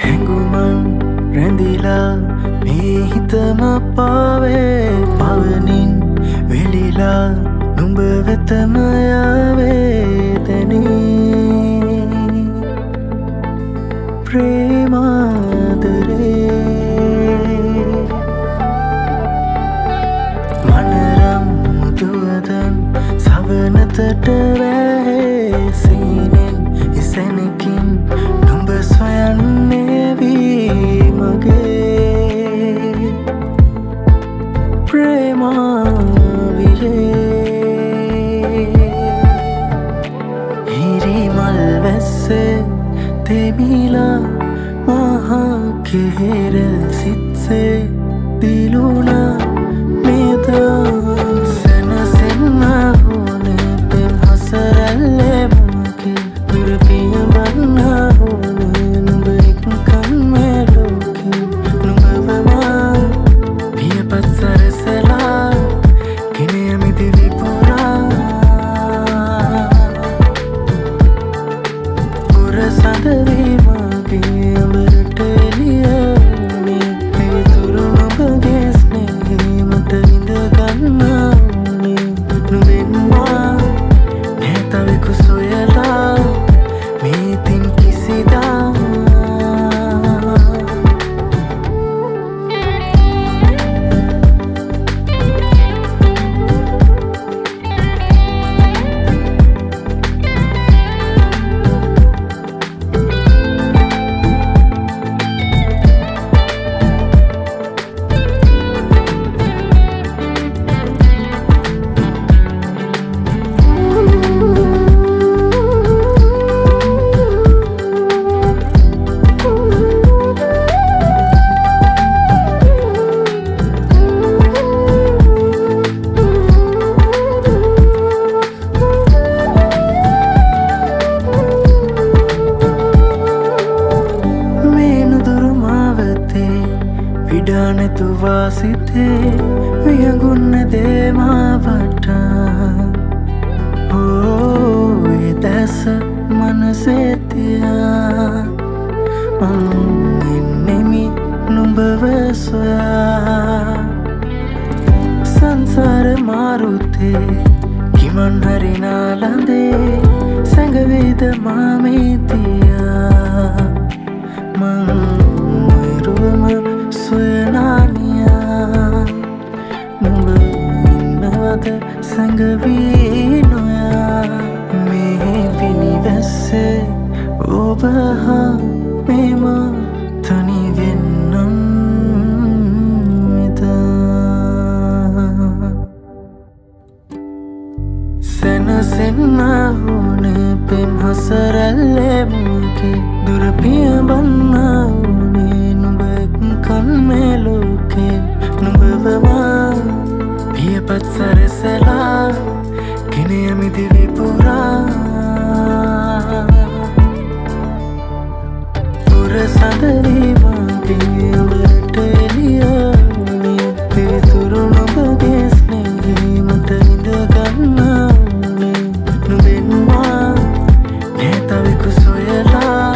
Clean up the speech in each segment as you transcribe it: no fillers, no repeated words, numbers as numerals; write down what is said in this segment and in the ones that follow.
හැඟුමන් රැඳිලා මේ හිතම පාවේ පවනින් වෙලිලා නුඹ වෙතම යාවේදනේ ප්‍රේමාදරේ මනරම් මුදුවදන් සවනතට වැහේ සීනෙන් ඉසැනකින් නුඹ සොයන්නේ වී මගේ ප්‍රේමාවිරේ හිරිමල් වැස්සේ තෙමිලා මහා කෙහෙර සිත්සේ දිලුණා මේදා සැනසෙන්න ඕනේ පෙම් හසරැල්ලේ මගේ දුරපිය වන්න ඕනේ නුඹ එක්කන් මේ ලෝකේ නුඹවමා පියපත් සරසලා ගෙන යමි දිවි පුරා පුර සඳවී මගේ අඹරට එළියනේ පිවිතුරු නුඹගේ ස්නේහේ මට විඳ ගන්න ඕනේ නුඹෙන්වා නැතවෙකු සොයලා මේ තින් කිසිදා විඩානැතුවා සිතේ වියගුන්න දේමාවට ඕේ දැස මනසේතියා එන්නෙමි නුඹව සොයා සංසාර මාරුතේ කිමන් හරිනාලඳේ සැඟවේද මාමේතියා මංරුවම සොයනානියා නුඹ ඉන්නවද සැඟවී නොයා මේ පිනිවැස්සේ ඔබ හා මෙම තනිවෙන්නම් එදා සැනසෙන්න ඕනේ පෙම් හසරැල්ලේ මගේ දුරපිය බන්න ඕනේ නුඹ එක්කන් මේ ලෝකේ නුඹවමා පියපත් සරසලා ගෙන යමි දිවි පුරා පුර සඳවී මගේ අඹරට එළියනේ පිවිතුරු නුඹගේ ස්නේහේ මට විඳ ගන්න ඕනේ නුඹෙන්වා නැතවෙකු සොයලා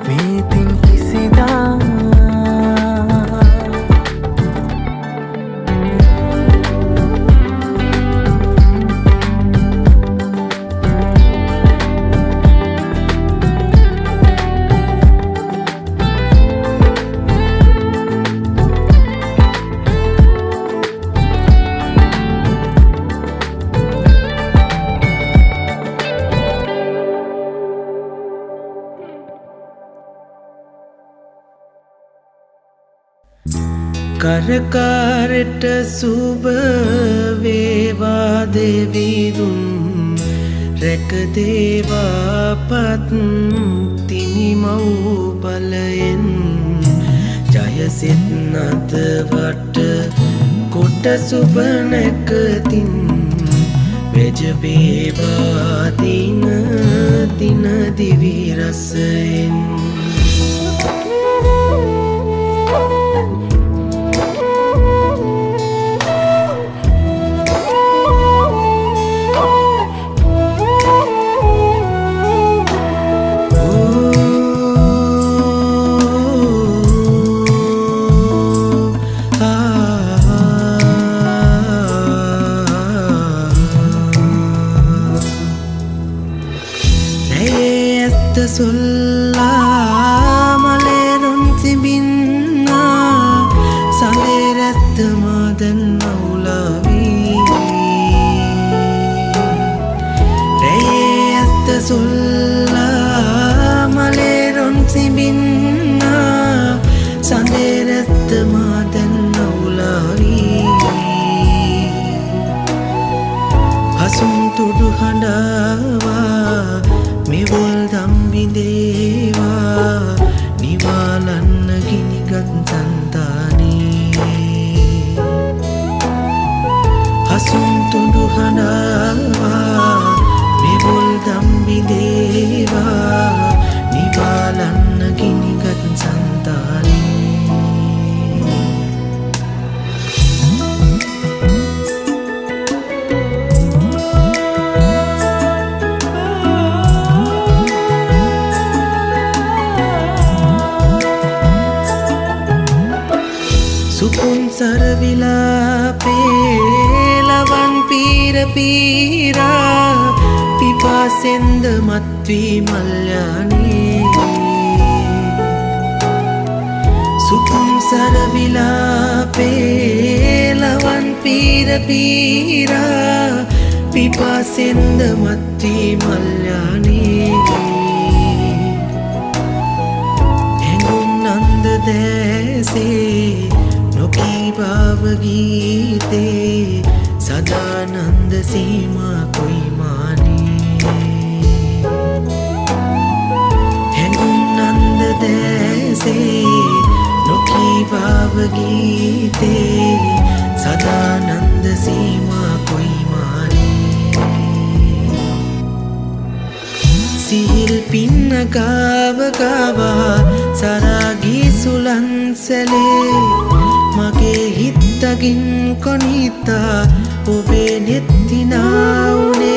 මේ තින් කිසිදා කරකාරට සුබ වේවා දෙවිදුන් රැකදේවා පත් තිනිමව් බලයෙන් ජයසිත් නදවට කොට සුබ නැකතින් වෙජවේවා දින දින දිවි රසයෙන් සොල්ලා මලේරුන් තිබින්නා සඳේ රැත්තමා දැන් අවුලාවී රැයේ ඇත්ත සොල්ලා මලේරුන් තිබින්නා සඳේ රැත්තමා දැන් අවුලාවී හසුන් තුඩු හඬාවා මෙවොල් දම්බිදේවා නිවාලන්න ගිනිගත් සන්තානේ හසුන් තුඩු හඬාවා මෙවොල් දම්බිදේවා නිවාලන්න ගිනිගත් සන්තානේ සුකුන් සරවිලාපේ ලවන් පීර පීරා පිපාසෙන්ද මත්වී මල්යානේ සුකුන් සරවිලාපේ ලවන් පීර පීරා පිපාසෙන්ද මත්වී මල්යානේ හැඟුම් නන්ද දැසේ නොකී භාව ගීතේ සදානන්ද සීමා කොයිමානේ හැඟුම් නන්ද දැසේ නොකී භාව ගීතේ සදානන්ද සීමා කොයිමානේ සිහිල් පින්න ගාව ගාවා සරාගී සුලන් සැලේ මගේ හිත්තගින් කොනිතා ඔබේ නෙත්තිනාවුනේ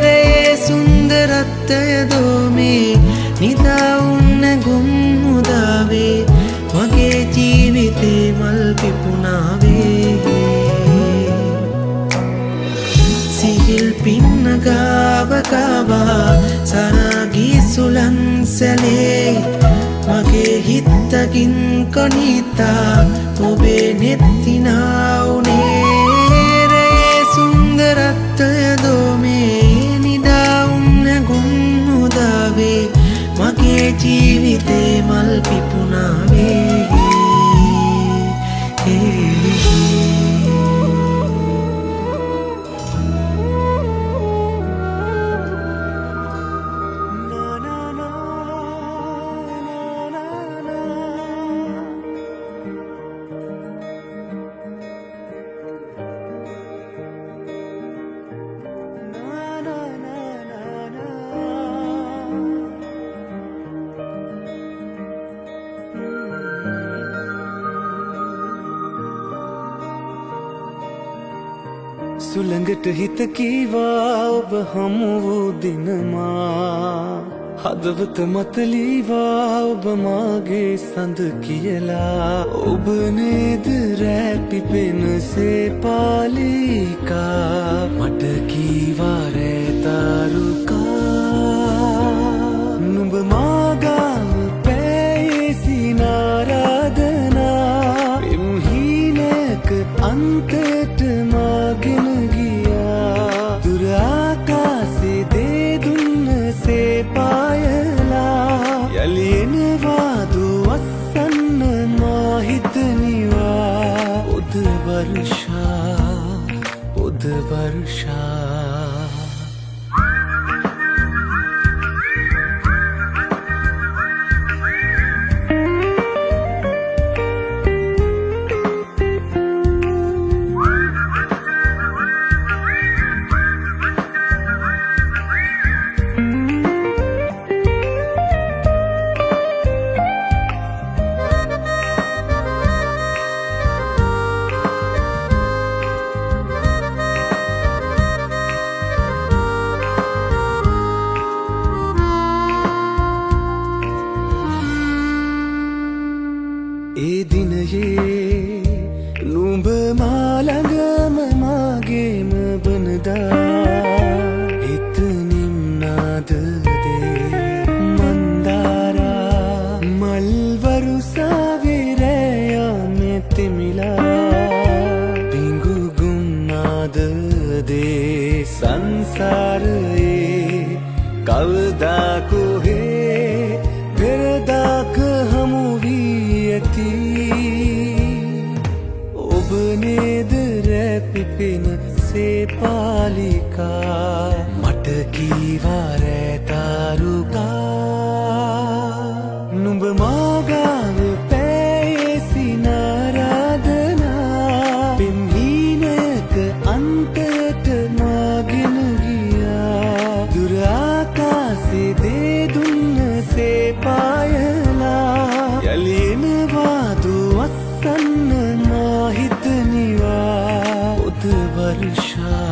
රේ සුන්දරත්තය දෝමේ නිදාඋන්න ගුම් මුදාවේ මගේ ජීවිතේ මල් පිපුනාවේ සිහිල් පින්න ගාව ගාවා සරාගී සුලන් සැලේ මගේ හිත්තකින් කොනිතා ඔබේ නෙත්තිනාවුනේ රේ සුන්දරත්තය දෝමේ නිදාඋන්න ගුම් මුදාවේ මගේ ජීවිතේ මල් පිපුනාවේ සුළඟට හිත කීවා ඔබ හමු වූ දිනමා හදවත මත ලීවා ඔබ මාගේ සඳ කියලා ඔබ නේද රෑ පිපෙනසේ පාලිකා මට කීවා රෑ තාරුකා නුඹ මාගාව පැයසි නාරාධනා පෙම් හීනක අන්තයට මාගෙන ආකාසේ දේ දුන්නසේ පායලා යලි එනවාදු අස්සන්න මා හිතනිවා ඔද වර්ෂා ඒ දිනයේ නුඹ මා ළඟම මාගේම වනදා හිතනින් නාද දේ සංසාරයේ කවදා කොහේ පෙරදාක හමු වී ඇති ඔබ නේද රැපිපෙන සේපාලිකා මට කීවා රැතාරුකා නුඹ මාගාව පැයසි නාරාධනා පෙම්හීනයක අන්තයට මාගෙන ගියා දුර ආකාසේ දේ දුන්න සේපායලා යලි එනවාදු අස්සන්න මා හිතනිවා උද වර්ෂා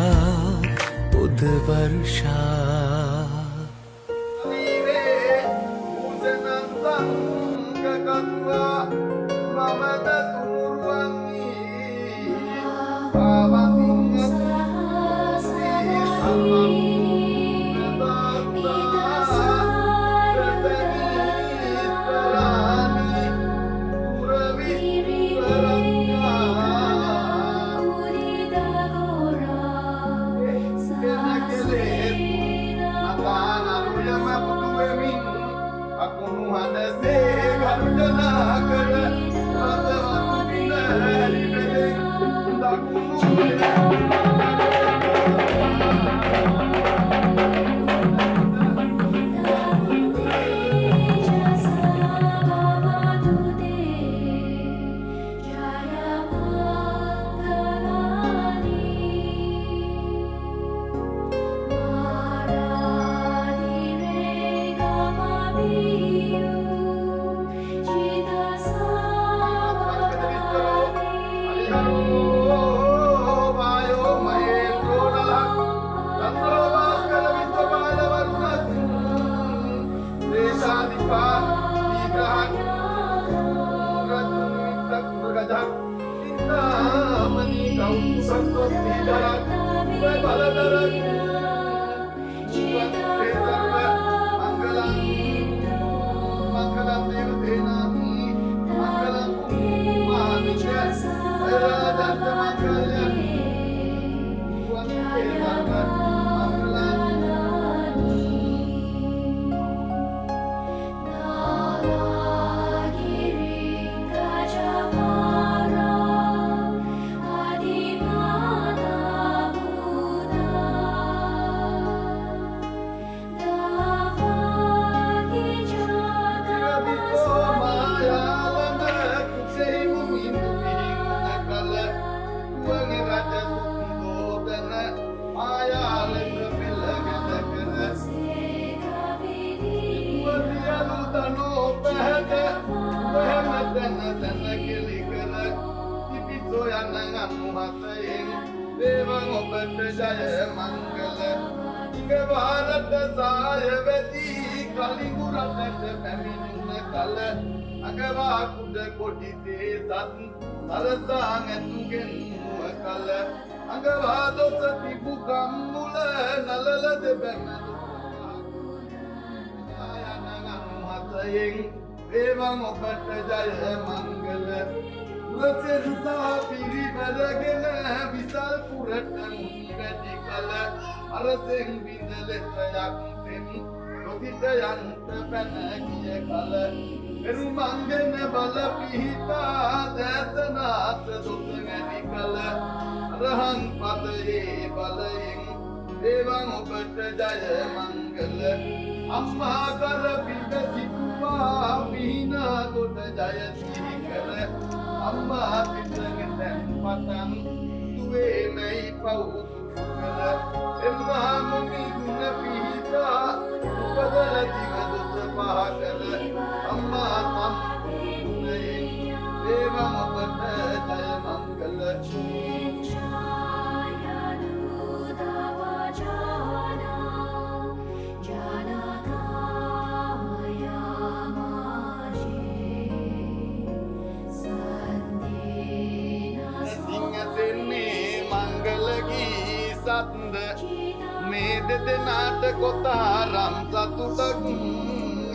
මේ දෙදෙනාට කොතරම් සතුටක්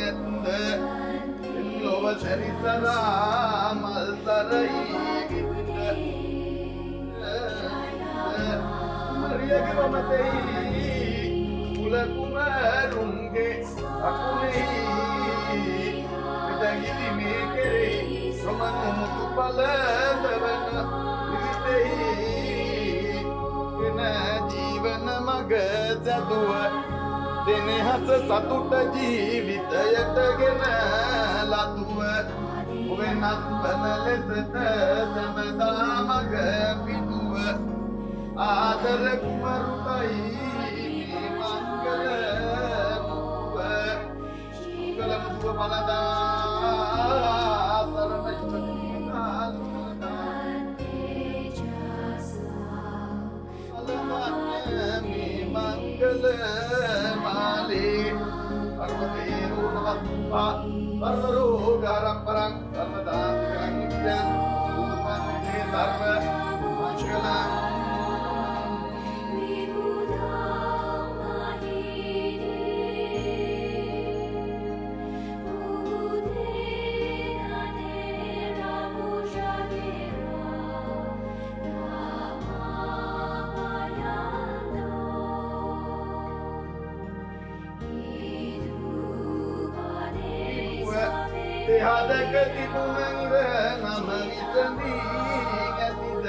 ඇත්ද ලොව සැරිසරා මල් සරයි මරියගේ මතෙයි අකුණෙහි මෙතැගිලි මේ කෙරෙහි සොමන මුතු පල දවන විවිතෙහි එන ජීවන මග සැදුව දෙනෙහස සතුට ජීවිතයට ගෙන ලදුව වෙනත් වන ලෙසට සැමදා මග පිටුව ආදර කුමරුටයි මේ මංගල මුතුව පලදා සරණ මේ මංගල මාලේ අර්වදේරෝ නමස්පා පරවරෝ ගාරම් පරං සම්මදා තිකරං නිත්‍යං උපපන්නේ සර්ව මංගලං දෙහදක තිබුණංග නම විසඳී ඇතිද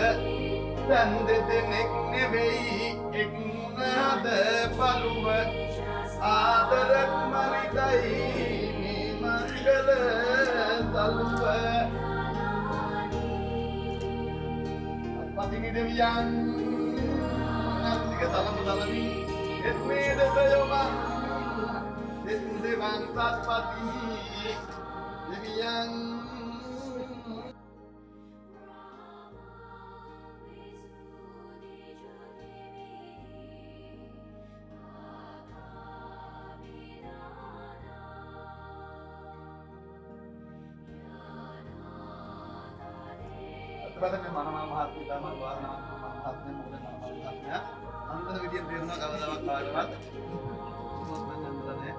දැන් දෙදෙනෙක් නෙවෙයි එක් මුණද පළුව ආදර කුමරිටයි මේ මංගල සලුව පතිනි දෙවියන් නන්දික තලමු තලමි එත් මේ දෙස යොමන් දෙත් දෙවන් සත්පති දෙවියන් අතපද මේ මනෝමය මහත්මිය තමයි වාරණා මහත්මිය මොකද මහත්මිය අන්තර විදියට දෙන්නා කවදාවත් කාටවත් මොකක්ද නන්දනේ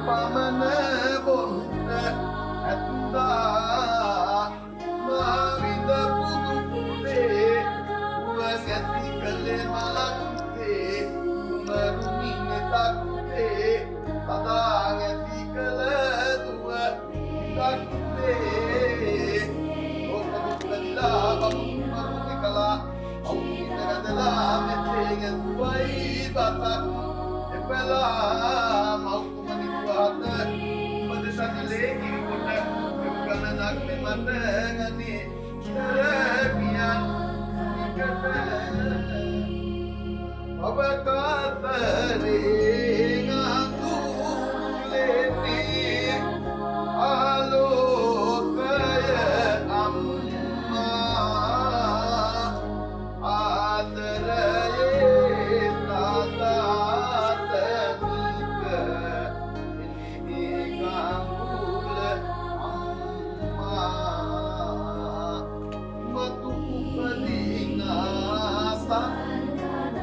පමණ බොන්න ඇත්තා මාවිද පුදුපුදේ වගති කළේ මලක්සේ උමරුමින් තක්සේ සදා ඇති කළ දුව තක්සේ ඔකදුකලා බමුණු කලා අවුනිදරදලා මෙතේ ගැසුවයි බතක් එපලා මෞතුමනි පුවහත උපදෙසකලේ කිරිකොට ගණනක් මෙමත ගනී කරපියන් නිකට ඔබ කාතරේ ගඟුලේනේ ආලෝකය අම්මා ආදරයේ තාතාතනික එනිදී ගඟුල අම්මා මතු උපදිනා සංතාරෙන්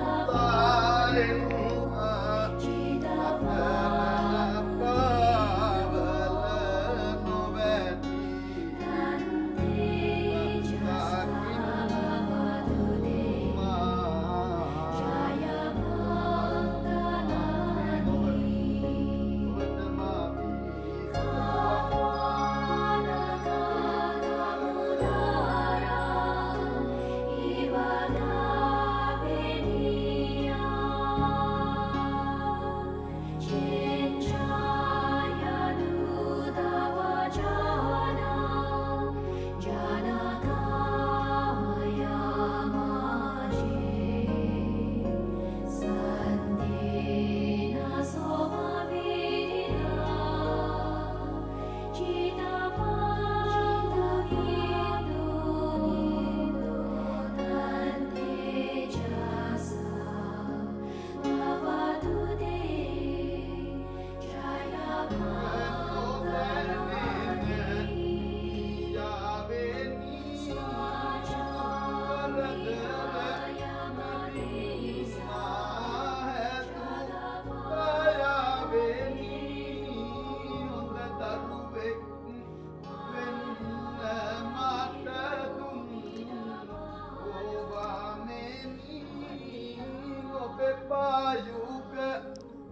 Payuk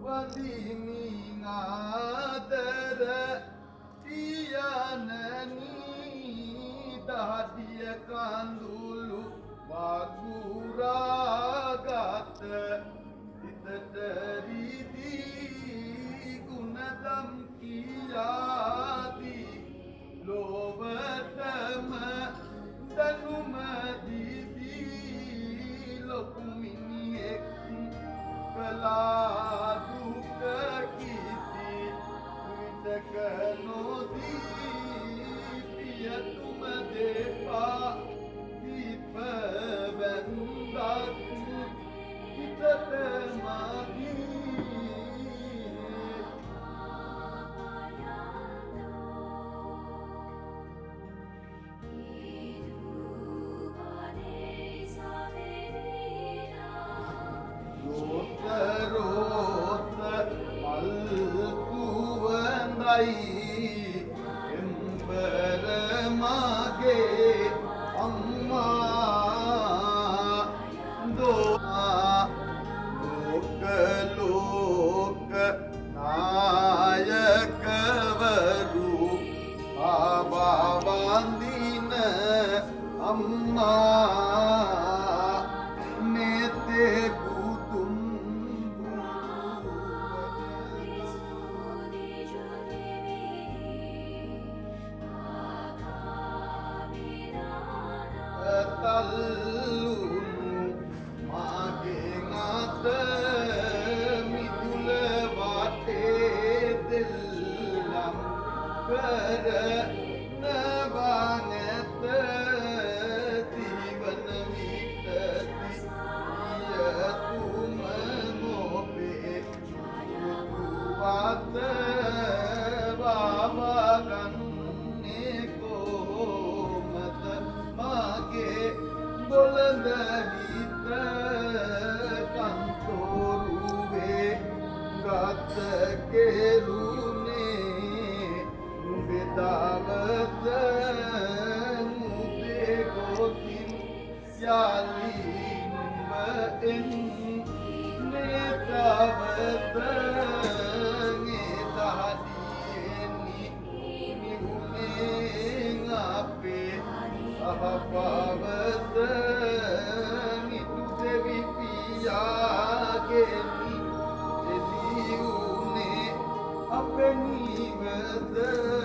wadimi ngadar tiyanani dahdiya kandulu waguragat itataridi gunadam kiyadi lovatama danumadi lokumini කලා දුක කිසි විටක නොදී පියතුම දෙපා දීප වැන්දක් හිතට මදී එම්බර මගේ අම්මා දෝමා ලෝක නායකවරු ආබවන්දින අම්මා නෙතේ පුතුම් මාගේ අත මිදුල වටේ දෙල්ලම් කර නවනත දීවන විට දියතුම මොබේ වාත වාවගන්නේ කොමත මාගේ බොළඳ හිත කන්තෝරුවේ ගත කෙරුණ dawat mute gotin yalim bain ne dawat nge tahadini ni ume ngape ahawat itu devi piya geni eliune apeni vada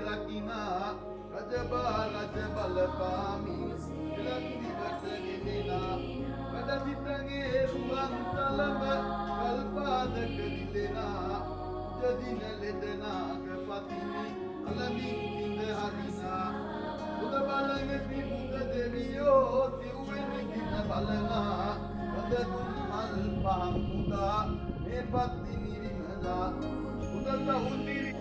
rakina rajabal pami ilati batagina pada sitange ruang salam kalpada kedilena jadina ledena ke fatimi alami tinda harina uda balang ti buda deviyo ti uwe tinda balana pada tumal paham buda me fatini rimana uda tahundiri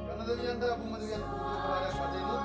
Karena dari anda aku melihat kepada Pak Jeno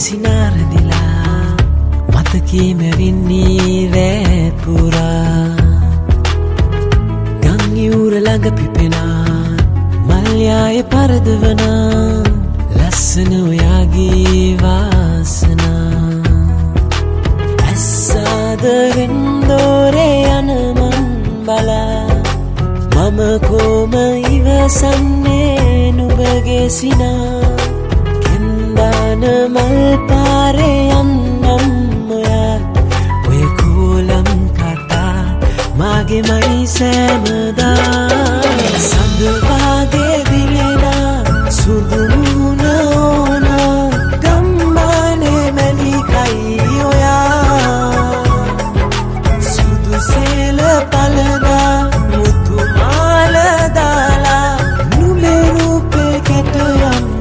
සිනාරදිලා මතකීම වින්නේ රෑ පුරා ගංයුර ළඟ පිපෙනා මල්යාය පරදවනා ලස්සන ඔයාගේ වාසනා ඇස්සාදරින් දෝරේ යන මන් බලා මම කොම ඉවසන්නේ නුඹගේ සිනා දාන මල් පාරේ යන්නම් ඔය කෝලම් කතා මාගේ මයි සෑමදා සඳ වාගේ දිලෙනා සුදු මුණ ඕනා ගම්මානේ මැලිකයි ඔයා සුදු සේල පලදා මුතු මාල දාලා නුඹේ රූපේ කැටයම්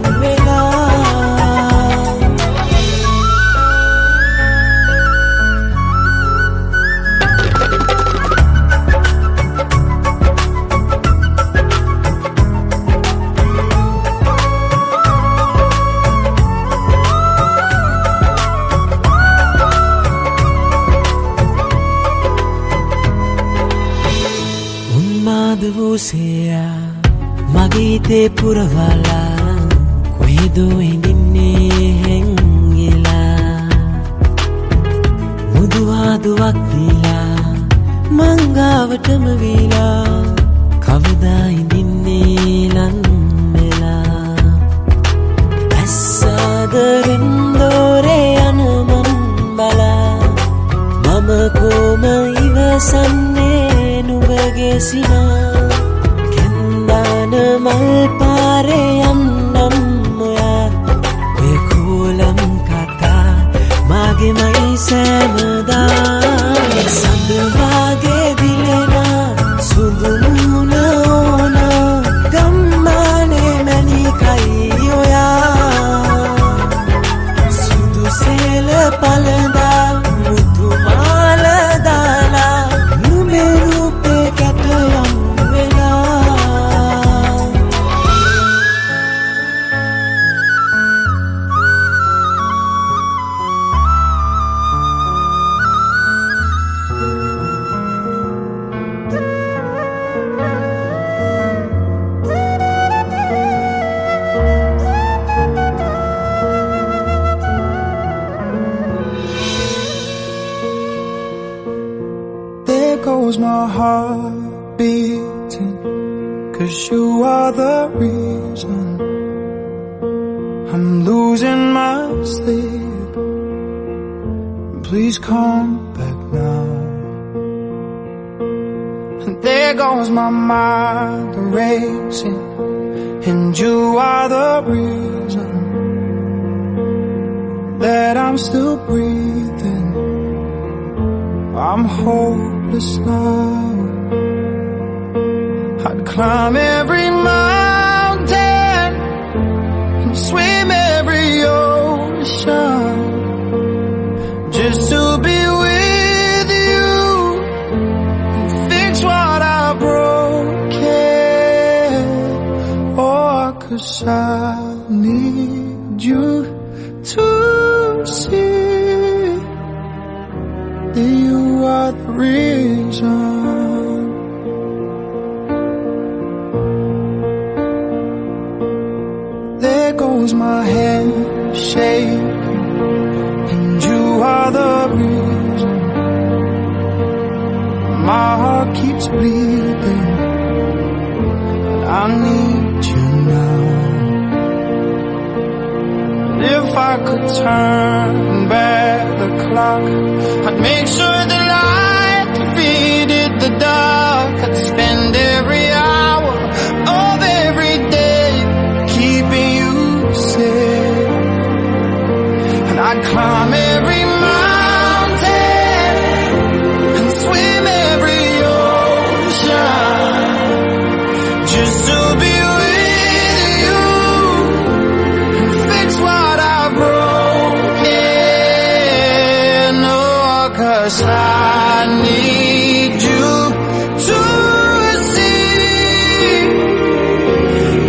වූසයා මගේ හිතේ පුරවලා කොහෙදෝ ඉඳින්නේ හැංගිලා මුදුවාදුවක් දීලා මංගාවටම වීලා කවදා ඉඳින්නේ ලන්මෙලා ඇස්සාදරින් දෝරේ යන මන් බලා මම කොම ඉවසන්නේ නුඹගේ සිනා කෙන්දාන මල් පාරේ යන්නම් ඔය කෝලම් කතා මාගේ මයි සෑමදා සඳ වාගේ දිලෙනා සුදු මුණ ඕනා ගම්මානේ මැලිකයි ඔයා සුදු සේල පලදා මුතු මාල දාලා නුඹේ රූපේ කැටයම් වෙලා goes my heart beating, 'cause you are the reason I'm losing my sleep. Please come back now. And there goes my mind racing, and you are the reason that I'm still breathing. I'm hopeless now. I'd climb every mountain and swim every ocean just to be with you and fix what I broken. Oh, 'cause I need you to see that you are the reason shaking, and you are the reason my heart keeps bleeding. But I need you now. And if I could turn back the clock, I'd make sure the light defeated the dark. I'd spend every hour of every day keeping you safe, and I'd climb every mountain and swim every ocean just to be with you and fix what I broken. Oh, 'cause I need you to see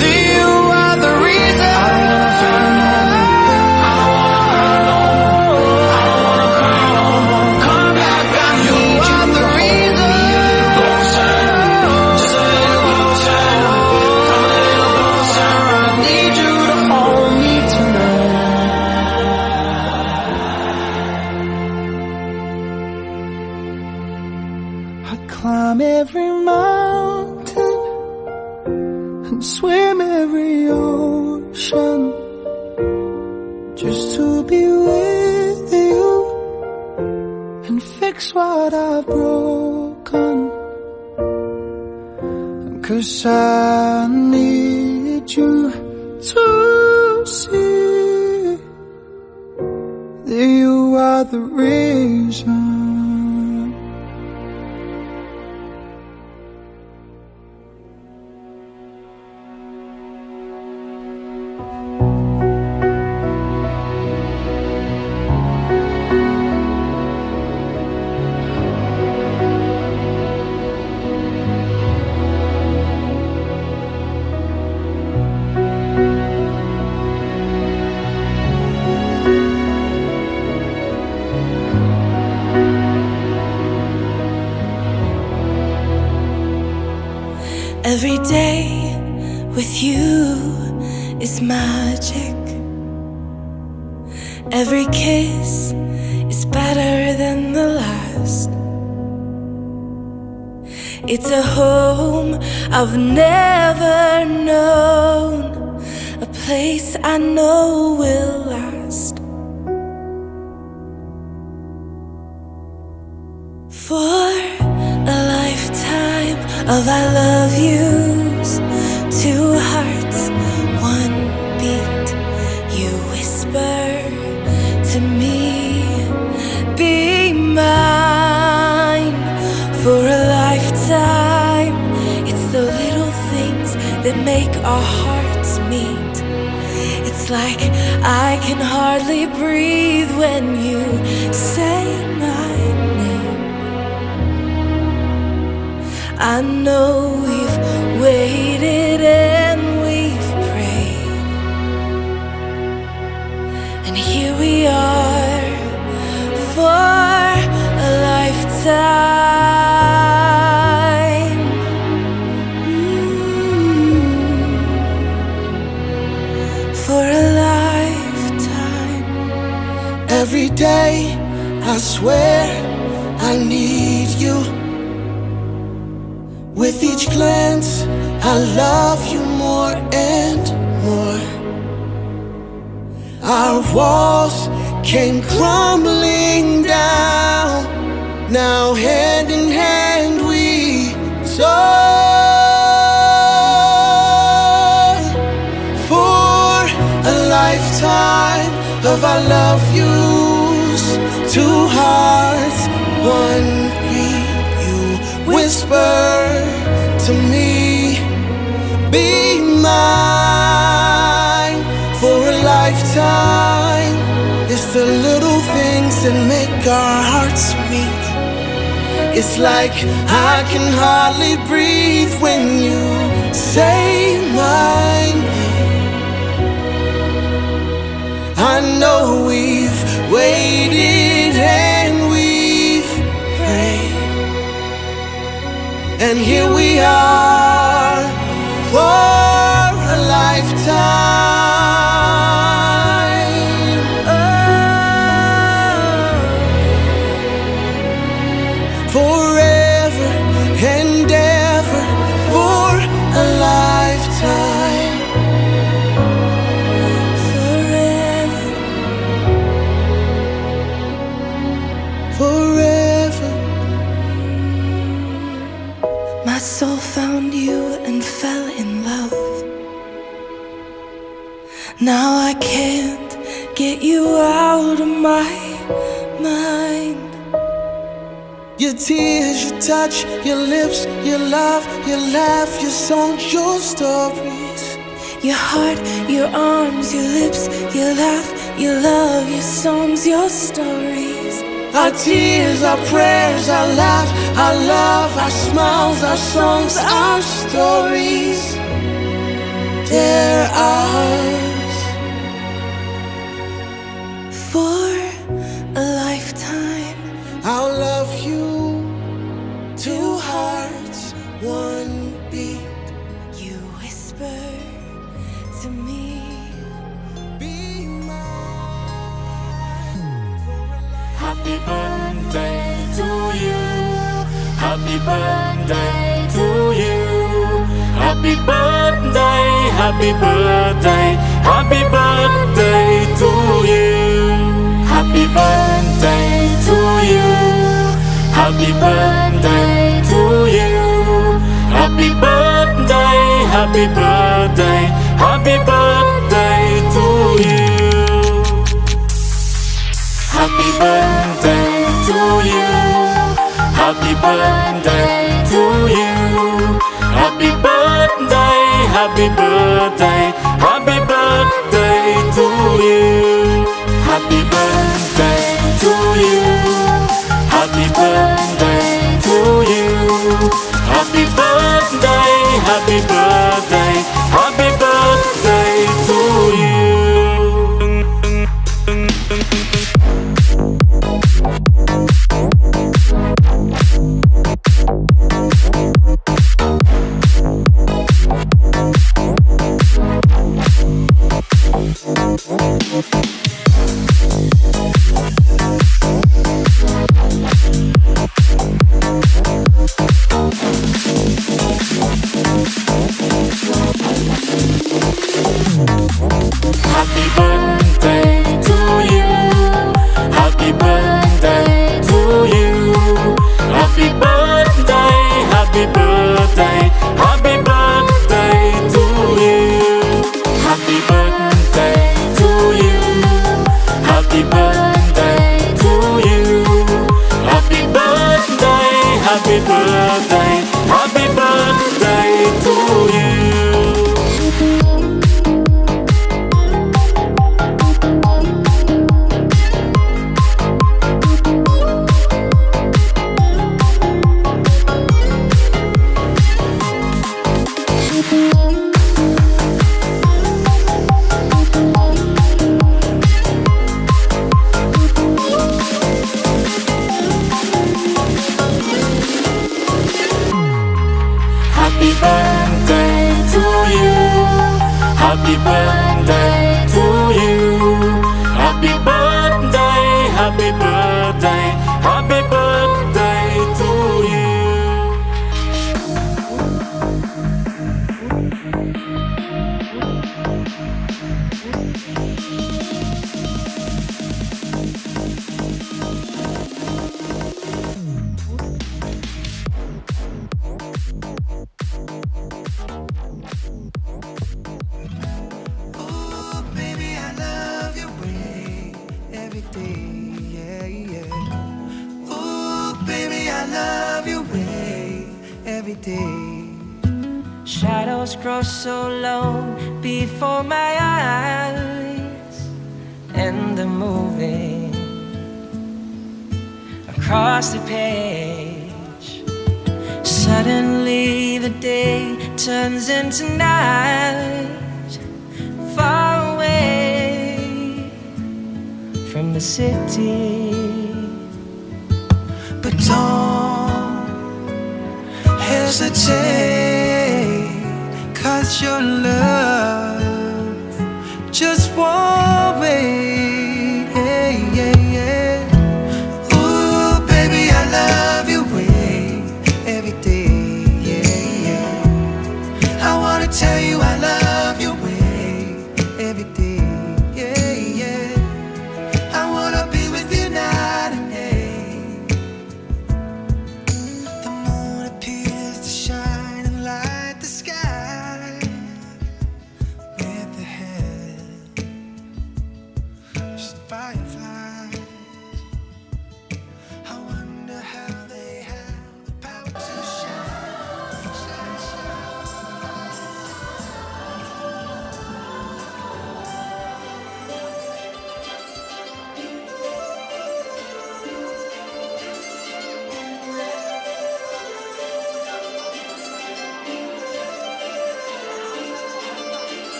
that you are the reason. Come back, you are the reason. Just a little closer, come a little closer. I need you to hold me tonight. I'd climb every mountain and swim every ocean just to be with you and fix what I've broken. 'Cause I need you to see that you are the reason. Every day with you is magic. Every kiss is better than the last. It's a home I've never known, a place I know will last. For a lifetime of I love yous, two hearts, one beat. You whisper to me, be mine. For a lifetime, it's the little things that make our hearts meet. It's like I can hardly breathe when you say my name. I know we've waited and we've prayed, and here we are for a lifetime. For a lifetime. Every day I swear I need you. With each glance I love you more and more. Our walls came crumbling down. Now hand in hand we soar. For a lifetime of I love yous, two hearts, one beat. You whisper to me, be mine. For a lifetime, it's the little things that make our hearts meet. It's like I can hardly breathe when you say my name. I know we've waited and we've prayed, and here we are for a lifetime. My soul found you and fell in love. Now I can't get you out of my mind. Your tears, your touch, your lips, your love, your laugh, your songs, your stories. Your heart, your arms, your lips, your laugh, your love, your songs, your stories. Our tears, our prayers, our laughs, our love, our smiles, our songs, our stories. They're ours For a lifetime. I'll love you. Two hearts, one beat. You whisper to me, Be mine for a life. Happy birthday to you. Happy birthday to you. Happy birthday, happy birthday, happy birthday to you. Happy birthday to you. Happy birthday to you. Happy birthday, happy birthday, happy birthday to you. Happy birthday to you. Happy birthday to you. Happy birthday, happy birthday, happy birthday to you. Happy birthday to you. Happy birthday to you. Happy birthday, happy birthday, happy birthday to you. Happy birthday to you. Happy birthday to you. Happy birthday, happy birthday, happy birthday to you. Happy birthday to you. Happy birthday to you. Happy birthday, happy birthday, happy birthday to you. Happy birthday to you. Happy birthday to you. Happy birthday, happy birthday, happy birthday to you. Ooh, baby, I love your way every day, yeah, yeah. Ooh, baby, I love your way every day. Shadows grow so long before my eyes, and they're moving across the page. Suddenly the day turns into night, far away from the city. But don't hesitate, 'cause your love just won't wait, yeah, yeah, yeah. Ooh, baby, I love your way every day, yeah, yeah. I wanna tell you I love your way every day, yeah, yeah. I wanna be with you night and day. The moon appears to shine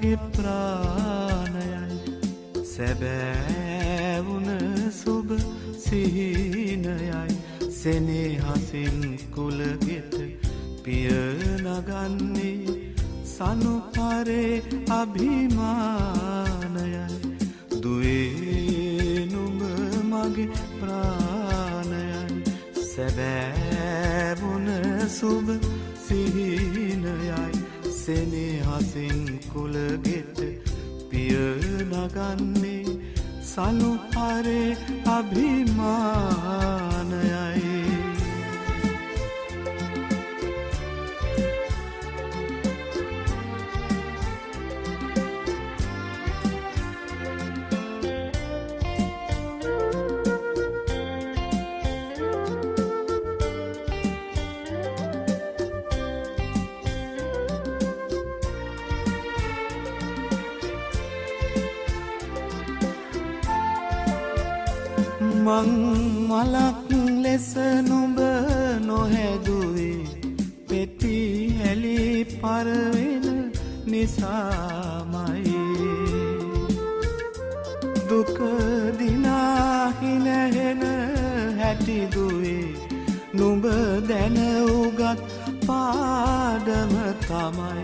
මගේ ප්‍රාණයයි සැබෑවුන සුබ සිහිනයයි සෙනෙහසින් කුලගෙට පිය නගන්නේ සනුපරේ අභිමානයයි දුවේ නුඹ මගේ ප්‍රාණයයි සැබෑවුන සුබ සිහිනයයි සෙනෙහසින් කුලගෙට පිය නගන්නේ සනුපරේ අභිමානයයි මං මලක් ලෙස නුඹ නොහැදුවේ පෙති හැලි පරවෙන නිසාමයි දුක දිනාහි නැහෙන හැටිදුවේ නුඹ දැන උගත් පාඩම තමයි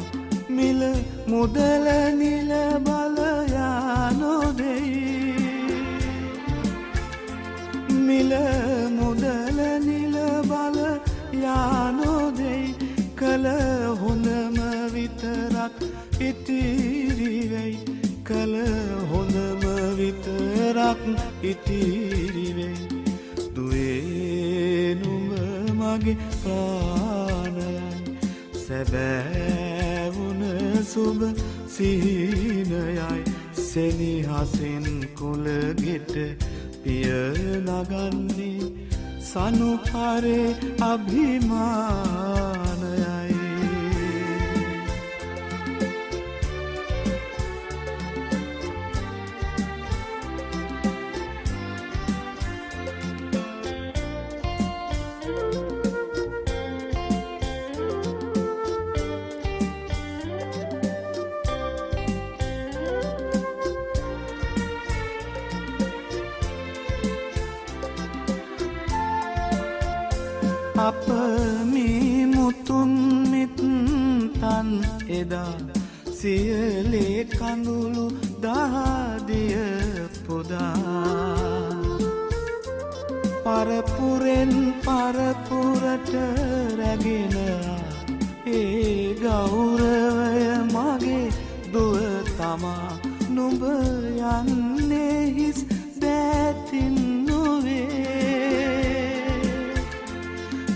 මිල මුදල නිල බලයා නොදෙයි මිල මුදල නිල බල යානොදෙයි කළ හොඳම විතරක් ඉතිරිවෙයි කළ හොඳම විතරක් ඉතිරිවෙයි දුවේ නුඹ මගේ ප්‍රාණයයි සැබෑවුන සුබ සිහිනයයි සෙනෙහසින් කුලගෙට පිය නගන්නේ සනුපරේ අභිමානයයි අප මේ මුතුන් මිත්තන් එදා සියලේ කඳුළු දහදිය පුදා පරපුරෙන් පරපුරට රැගෙන ඒ ගෞරවය මගේ දුව තමා නුඹ යන්නේ හිස් දැතින් නොවේ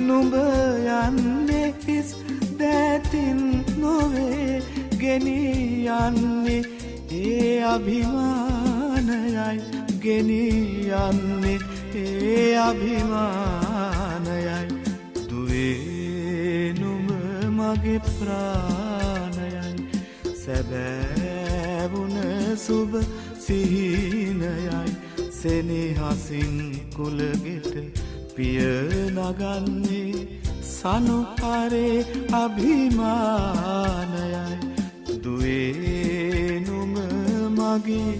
නුඹ යන්නේ හිස් දැතින් නොවේ ගෙනී යන්නේ ඒ අභිමානයයි ගෙනී යන්නේ ඒ අභිමානයයි දුවේ නුඹ මගේ ප්‍රාණයයි සැබෑවුන සුබ සිහිනයයි සෙනෙහසින් කුලගෙට පිය නගන්නේ සනුපරේ අභිමානයයි දුවේ නුඹ මගේ